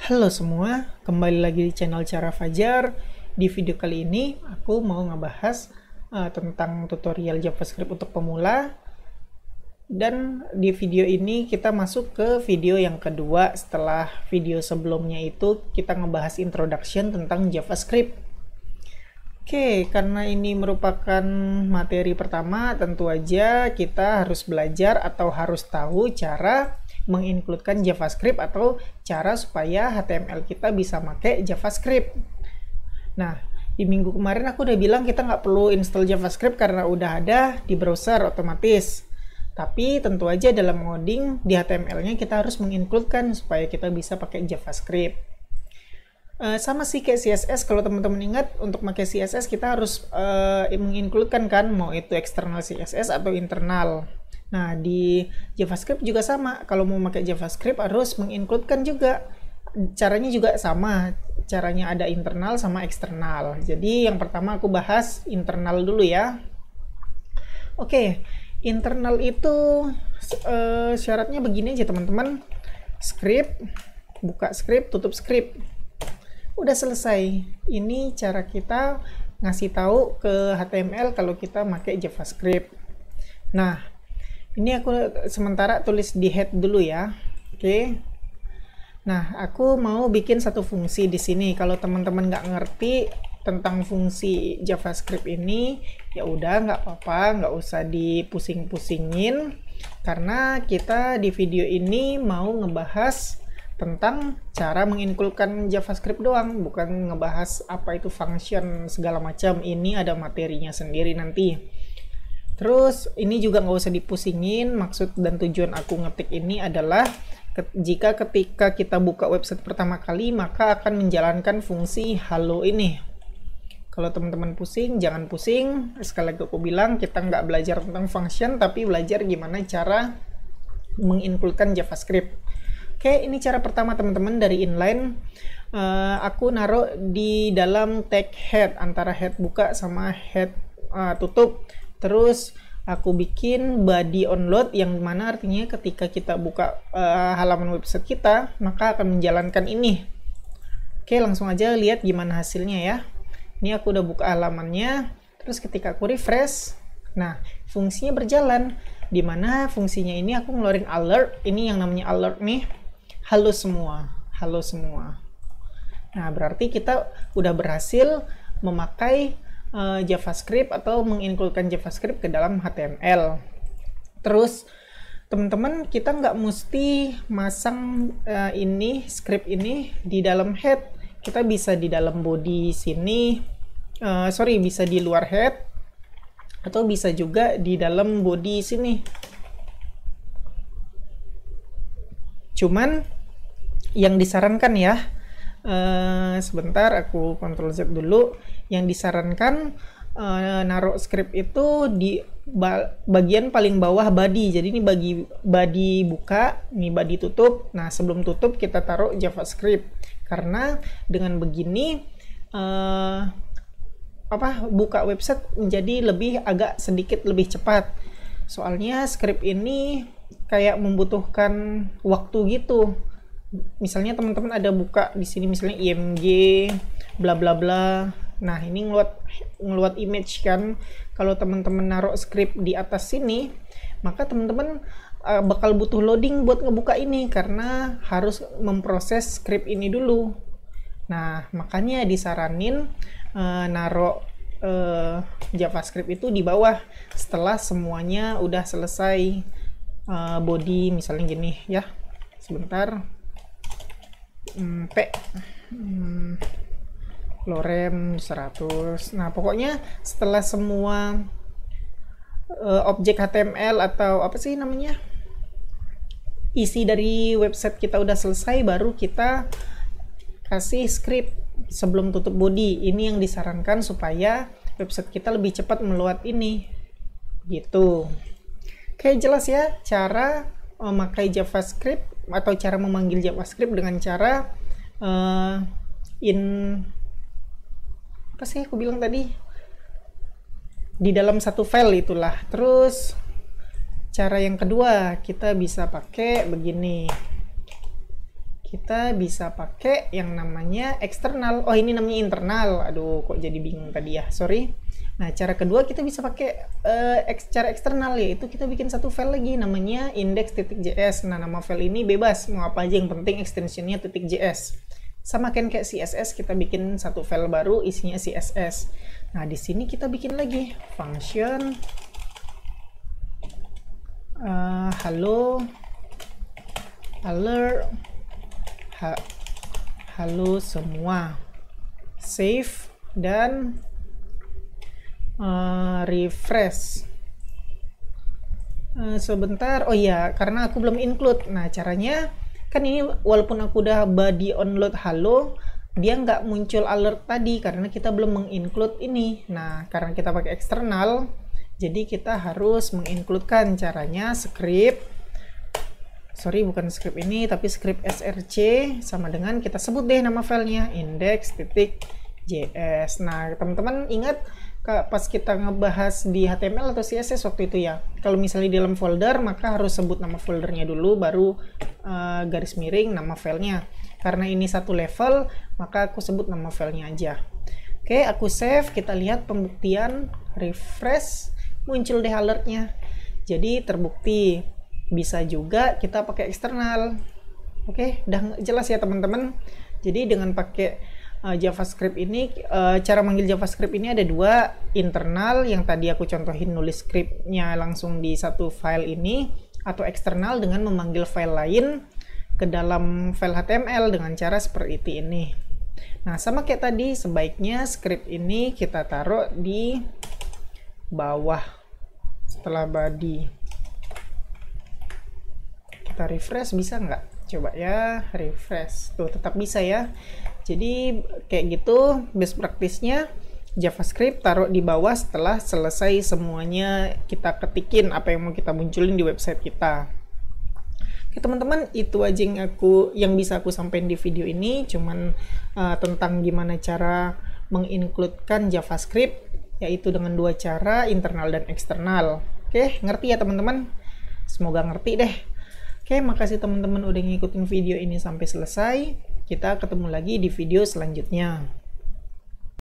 Halo semua, kembali lagi di channel Cara Fajar. Di video kali ini aku mau ngebahas tentang tutorial JavaScript untuk pemula. Dan di video ini kita masuk ke video yang kedua setelah video sebelumnya itu kita ngebahas introduction tentang JavaScript. Oke, karena ini merupakan materi pertama, tentu aja kita harus belajar atau harus tahu cara mengincludekan JavaScript atau cara supaya HTML kita bisa pakai JavaScript. Nah, di minggu kemarin aku udah bilang kita nggak perlu install JavaScript karena udah ada di browser otomatis. Tapi tentu aja dalam ngoding di HTML-nya kita harus mengincludekan supaya kita bisa pakai JavaScript. Sama sih kayak CSS, kalau teman-teman ingat untuk pakai CSS kita harus mengincludekan kan, mau itu eksternal CSS atau internal. Nah, di JavaScript juga sama, kalau mau pakai JavaScript harus mengincludekan juga. Caranya juga sama, caranya ada internal sama eksternal. Jadi yang pertama aku bahas internal dulu ya. Oke, internal itu syaratnya begini aja teman-teman. Script, buka script, tutup script. Udah selesai. Ini cara kita ngasih tahu ke HTML kalau kita pakai JavaScript. Nah, ini aku sementara tulis di head dulu ya. Oke. Nah, aku mau bikin satu fungsi di sini. Kalau teman-teman nggak ngerti tentang fungsi JavaScript ini, ya udah nggak apa-apa, nggak usah dipusing-pusingin. Karena kita di video ini mau ngebahas tentang cara mengincludekan JavaScript doang, bukan ngebahas apa itu function segala macam. Ini ada materinya sendiri nanti. Terus ini juga nggak usah dipusingin, maksud dan tujuan aku ngetik ini adalah jika ketika kita buka website pertama kali maka akan menjalankan fungsi halo ini. Kalau teman-teman pusing, jangan pusing. Sekali lagi aku bilang, kita nggak belajar tentang function, tapi belajar gimana cara mengincludekan JavaScript. Oke, ini cara pertama teman-teman dari inline. Aku naruh di dalam tag head, antara head buka sama head tutup. Terus aku bikin body onload, yang mana artinya ketika kita buka halaman website kita, maka akan menjalankan ini. Oke, langsung aja lihat gimana hasilnya ya. Ini aku udah buka halamannya. Terus ketika aku refresh, nah fungsinya berjalan. Dimana fungsinya ini aku ngeluarin alert. Ini yang namanya alert nih. Halo semua, halo semua. Nah, berarti kita udah berhasil memakai JavaScript atau mengincludekan JavaScript ke dalam HTML. Terus, teman-teman, kita nggak mesti masang script ini di dalam head. Kita bisa di dalam body sini, bisa di luar head, atau bisa juga di dalam body sini. Cuman yang disarankan ya, sebentar aku Ctrl Z dulu. Yang disarankan naruh script itu di bagian paling bawah body. Jadi ini body buka, ini body tutup. Nah, sebelum tutup kita taruh JavaScript. Karena dengan begini buka website menjadi agak sedikit lebih cepat. Soalnya script ini kayak membutuhkan waktu gitu. Misalnya teman-teman ada buka di sini misalnya img bla bla bla. Nah, ini ngeluat image kan. Kalau teman-teman naruh script di atas sini, maka teman-teman bakal butuh loading buat ngebuka ini karena harus memproses script ini dulu. Nah, makanya disaranin naruh JavaScript itu di bawah setelah semuanya udah selesai. Body misalnya gini ya. Sebentar. Lorem 100. Nah, pokoknya setelah semua objek HTML atau apa sih namanya, isi dari website kita udah selesai, baru kita kasih script sebelum tutup body. Ini yang disarankan supaya website kita lebih cepat meload ini gitu. Oke, jelas ya cara memakai JavaScript atau cara memanggil JavaScript dengan cara apa sih aku bilang tadi, di dalam satu file itulah. Terus cara yang kedua kita bisa pakai begini. kita bisa pakai yang namanya eksternal. Oh, ini namanya internal. Aduh, kok jadi bingung tadi ya, sorry. Nah, cara kedua kita bisa pakai cara eksternal, yaitu kita bikin satu file lagi namanya index.js. Nah, nama file ini bebas, mau apa aja, yang penting extensionnya .js. Sama kan kayak CSS, kita bikin satu file baru isinya CSS. Nah, di sini kita bikin lagi function halo alert halo semua, save dan refresh. Sebentar, oh iya, karena aku belum include. Nah, caranya kan ini walaupun aku udah body onload halo, dia nggak muncul alert tadi karena kita belum menginclude ini. Nah, karena kita pakai eksternal, jadi kita harus mengincludekan. Caranya bukan script ini, tapi script src sama dengan kita sebut deh nama filenya index.js. Nah, teman-teman ingat pas kita ngebahas di HTML atau CSS waktu itu ya, kalau misalnya di dalam folder maka harus sebut nama foldernya dulu, baru garis miring nama filenya. Karena ini satu level, maka aku sebut nama filenya aja. Oke, aku save. Kita lihat pembuktian, refresh, muncul deh alertnya. Jadi terbukti. Bisa juga kita pakai eksternal. Oke, udah jelas ya teman-teman. Jadi dengan pakai JavaScript ini, cara manggil JavaScript ini ada dua, internal yang tadi aku contohin nulis scriptnya langsung di satu file ini, atau eksternal dengan memanggil file lain ke dalam file HTML dengan cara seperti ini. Nah, sama kayak tadi, sebaiknya script ini kita taruh di bawah setelah body. Kita refresh, bisa nggak? Coba ya, refresh. Tuh, tetap bisa ya. Jadi kayak gitu best practice-nya, JavaScript taruh di bawah setelah selesai semuanya kita ketikin apa yang mau kita munculin di website kita. Oke teman-teman, itu aja yang bisa aku sampaikan di video ini, cuman tentang gimana cara mengincludekan JavaScript, yaitu dengan dua cara, internal dan eksternal. Oke, ngerti ya teman-teman? Semoga ngerti deh. Oke, makasih teman-teman udah ngikutin video ini sampai selesai. Kita ketemu lagi di video selanjutnya.